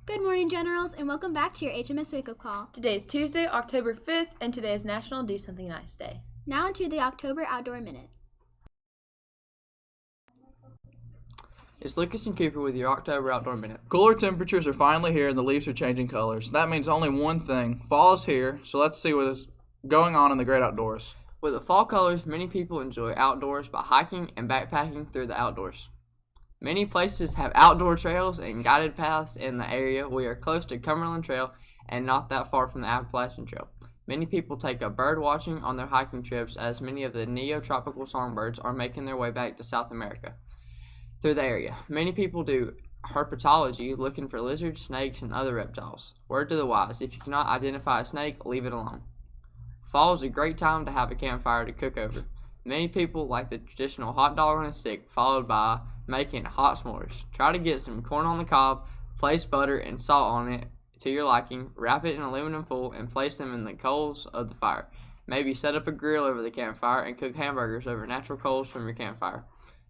Good morning, Generals, and welcome back to your HMS Wake-Up Call. Today is Tuesday, October 5th, and today is National Do Something Nice Day. Now into the October Outdoor Minute. It's Lucas and Cooper with your October Outdoor Minute. Cooler temperatures are finally here and the leaves are changing colors. That means only one thing. Fall is here, so let's see what is going on in the great outdoors. With the fall colors, many people enjoy outdoors by hiking and backpacking through the outdoors. Many places have outdoor trails and guided paths in the area. We are close to Cumberland Trail and not that far from the Appalachian Trail. Many people take up bird watching on their hiking trips, as many of the neotropical songbirds are making their way back to South America through the area. Many people do herpetology, looking for lizards, snakes, and other reptiles. Word to the wise, if you cannot identify a snake, leave it alone. Fall is a great time to have a campfire to cook over. Many people like the traditional hot dog on a stick, followed by making hot s'mores. Try to get some corn on the cob, place butter and salt on it to your liking, wrap it in aluminum foil, and place them in the coals of the fire. Maybe set up a grill over the campfire and cook hamburgers over natural coals from your campfire.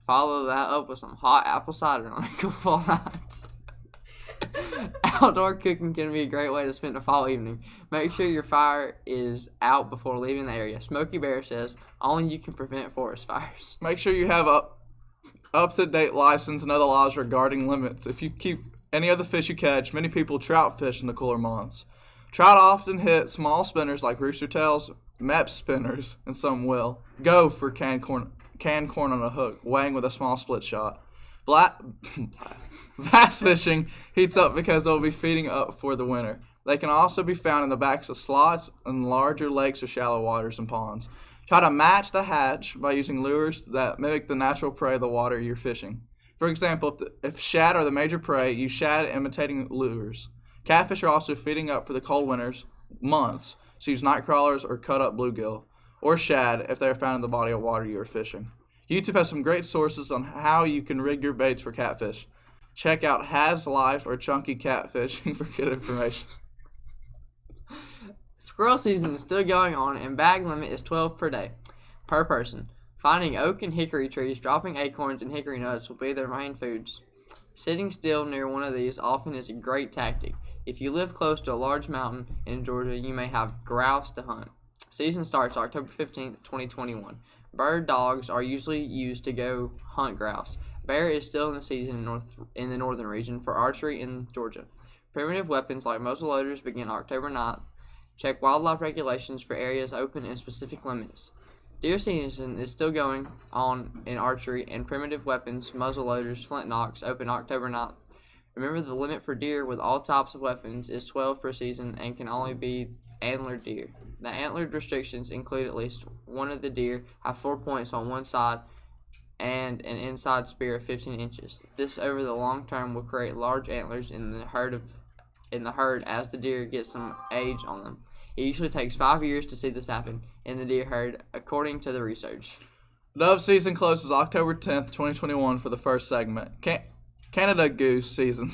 Follow that up with some hot apple cider on a cool fall night. Outdoor cooking can be a great way to spend a fall evening. Make sure your fire is out before leaving the area. Smokey Bear says, only you can prevent forest fires. Make sure you have a up-to-date license and other laws regarding limits. If you keep any of the fish you catch, many people trout fish in the cooler months. Trout often hit small spinners like rooster tails, mep spinners, and some will. Go for canned corn on a hook, weighing with a small split shot. Bass fishing heats up because they'll be feeding up for the winter. They can also be found in the backs of slots and larger lakes or shallow waters and ponds. Try to match the hatch by using lures that mimic the natural prey of the water you're fishing. For example, if shad are the major prey, use shad imitating lures. Catfish are also feeding up for the cold months, so use night crawlers or cut up bluegill, or shad if they are found in the body of water you are fishing. YouTube has some great sources on how you can rig your baits for catfish. Check out Has Life or Chunky Catfishing for good information. Squirrel season is still going on, and bag limit is 12 per day, per person. Finding oak and hickory trees, dropping acorns and hickory nuts will be their main foods. Sitting still near one of these often is a great tactic. If you live close to a large mountain in Georgia, you may have grouse to hunt. Season starts October 15th, 2021. Bird dogs are usually used to go hunt grouse. Bear is still in the season in the northern region for archery in Georgia. Primitive weapons like muzzle loaders begin October 9th. Check wildlife regulations for areas open and specific limits. Deer season is still going on in archery, and primitive weapons, muzzle loaders, flintlocks open October 9th. Remember, the limit for deer with all types of weapons is 12 per season and can only be antlered deer. The antlered restrictions include at least one of the deer have 4 points on one side and an inside spear of 15 inches. This over the long term will create large antlers in the herd as the deer get some age on them. It usually takes 5 years to see this happen in the deer herd, according to the research. Dove season closes October 10th, 2021 for the first segment. Canada goose season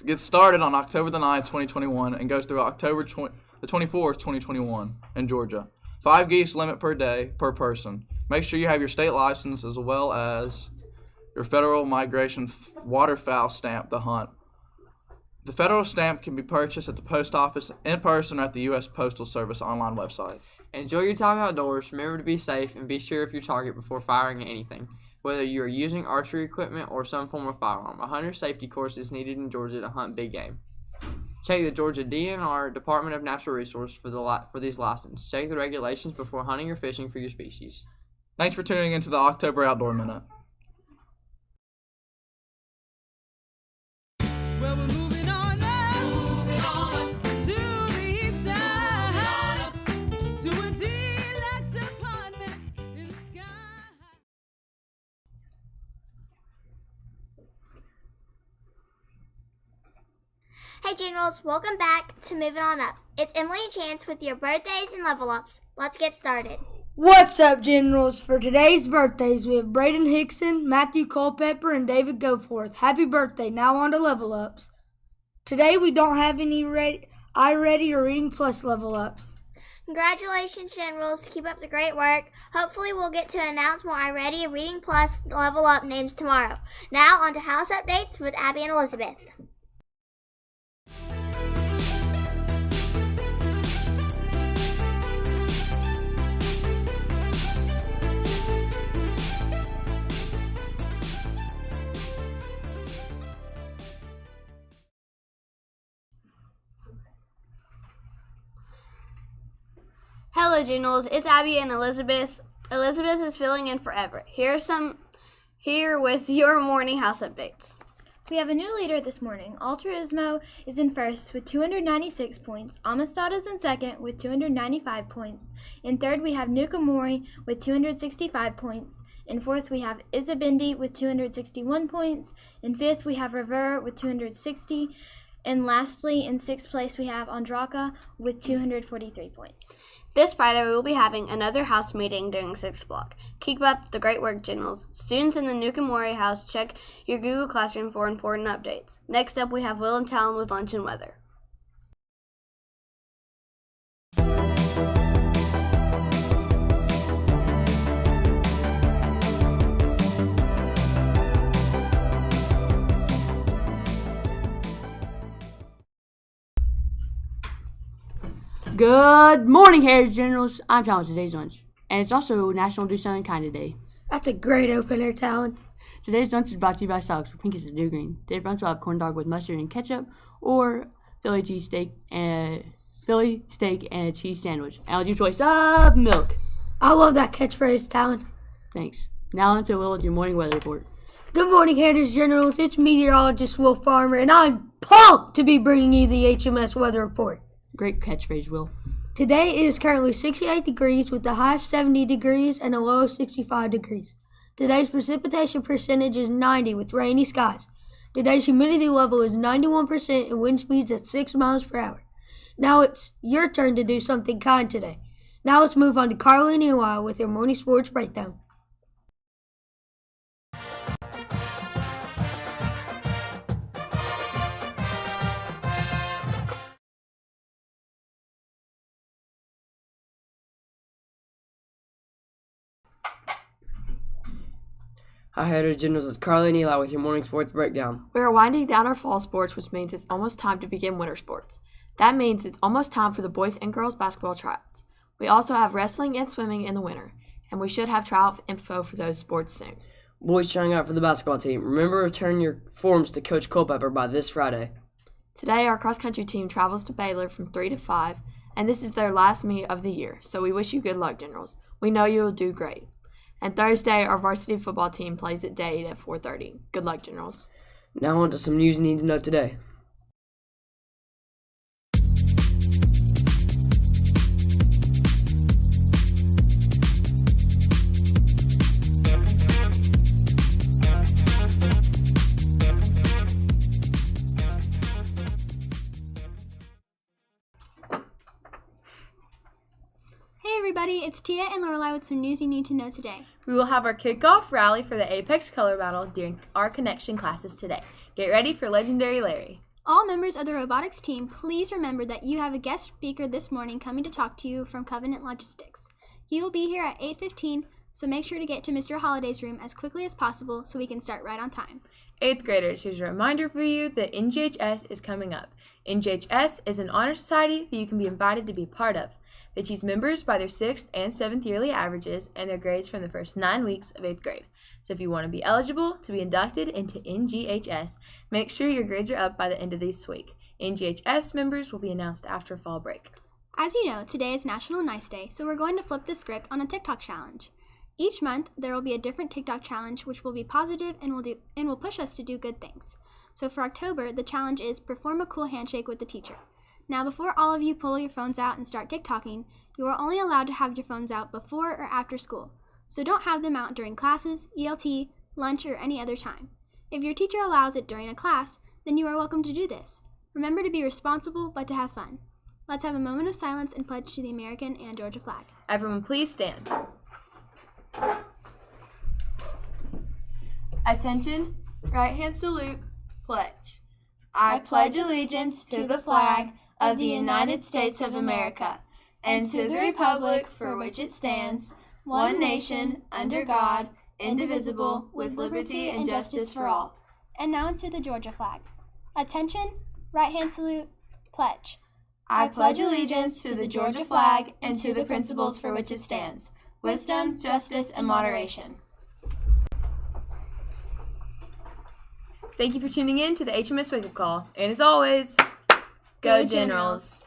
gets started on October the 9th, 2021 and goes through October the 24th, 2021 in Georgia. 5 geese limit per day per person. Make sure you have your state license as well as your federal migration waterfowl stamp to hunt. The federal stamp can be purchased at the post office in person or at the U.S. Postal Service online website. Enjoy your time outdoors. Remember to be safe and be sure of your target before firing at anything. Whether you are using archery equipment or some form of firearm, a hunter safety course is needed in Georgia to hunt big game. Check the Georgia DNR, Department of Natural Resources, for these licenses. Check the regulations before hunting or fishing for your species. Thanks for tuning into the October Outdoor Minute. Well, we're moving on up to the east side, to a deluxe apartment in the sky. Hey Generals, welcome back to Moving On Up. It's Emily and Chance with your birthdays and level ups. Let's get started. What's up, Generals? For today's birthdays, we have Braden Hickson, Matthew Culpepper, and David Goforth. Happy birthday. Now on to level ups. Today, we don't have any iReady or Reading Plus level ups. Congratulations, Generals. Keep up the great work. Hopefully, we'll get to announce more iReady and Reading Plus level up names tomorrow. Now, on to house updates with Abby and Elizabeth. Hello, Generals. It's Abby and Elizabeth. Elizabeth is filling in for Everett. Here with your morning house updates. We have a new leader this morning. Altruismo is in first with 296 points. Amistad is in second with 295 points. In third, we have Nukamori with 265 points. In fourth, we have Isabindi with 261 points. In fifth, we have Rivera with 260. And lastly, in sixth place, we have Andraka with 243 points. This Friday, we will be having another house meeting during 6 o'clock. Keep up the great work, Generals. Students in the Nukamori house, check your Google Classroom for important updates. Next up, we have Will and Talon with lunch and weather. Good morning, Heritage Generals. I'm Talon with today's lunch, and it's also National Do Something Kinda Day. That's a great opener, Talon. Today's lunch is brought to you by Suggs, where pink is the new green. Today's lunch will have corn dog with mustard and ketchup, or Philly steak and a cheese sandwich. And with your choice of milk. I love that catchphrase, Talon. Thanks. Now on to Will with your morning weather report. Good morning, Heritage Generals. It's meteorologist Will Farmer, and I'm pumped to be bringing you the HMS weather report. Great catchphrase, Will. Today it is currently 68 degrees with a high of 70 degrees and a low of 65 degrees. Today's precipitation percentage is 90 with rainy skies. Today's humidity level is 91% and wind speeds at 6 miles per hour. Now it's your turn to do something kind today. Now let's move on to Carly and Eli with their morning sports breakdown. Hi, Heritage Generals. It's Carly and Eli with your morning sports breakdown. We are winding down our fall sports, which means it's almost time to begin winter sports. That means it's almost time for the boys and girls basketball tryouts. We also have wrestling and swimming in the winter, and we should have tryout info for those sports soon. Boys trying out for the basketball team. Remember to return your forms to Coach Culpepper by this Friday. Today, our cross-country team travels to Baylor from 3 to 5, and this is their last meet of the year, so we wish you good luck, Generals. We know you will do great. And Thursday, our varsity football team plays at Dade at 4:30. Good luck, Generals. Now on to some news you need to know today. Hey everybody, it's Tia and Lorelai with some news you need to know today. We will have our kickoff rally for the Apex Color Battle during our connection classes today. Get ready for Legendary Larry. All members of the robotics team, please remember that you have a guest speaker this morning coming to talk to you from Covenant Logistics. He will be here at 8:15, so make sure to get to Mr. Holliday's room as quickly as possible so we can start right on time. 8th graders, here's a reminder for you that NGHS is coming up. NGHS is an honor society that you can be invited to be part of. They choose members by their 6th and 7th yearly averages and their grades from the first 9 weeks of 8th grade. So if you want to be eligible to be inducted into NGHS, make sure your grades are up by the end of this week. NGHS members will be announced after fall break. As you know, today is National Nice Day, so we're going to flip the script on a TikTok challenge. Each month, there will be a different TikTok challenge which will be positive and will push us to do good things. So for October, the challenge is perform a cool handshake with the teacher. Now, before all of you pull your phones out and start TikToking, you are only allowed to have your phones out before or after school. So don't have them out during classes, ELT, lunch, or any other time. If your teacher allows it during a class, then you are welcome to do this. Remember to be responsible, but to have fun. Let's have a moment of silence and pledge to the American and Georgia flag. Everyone please stand. Attention, right hand salute, pledge. I pledge allegiance to the flag of the United States of America, and to the republic for which it stands, one nation, under God, indivisible, with liberty and justice for all. And now to the Georgia flag. Attention, right hand salute, pledge. I pledge allegiance to the Georgia flag and to the principles for which it stands, wisdom, justice, and moderation. Thank you for tuning in to the HMS Wake Up Call, and as always, go Generals!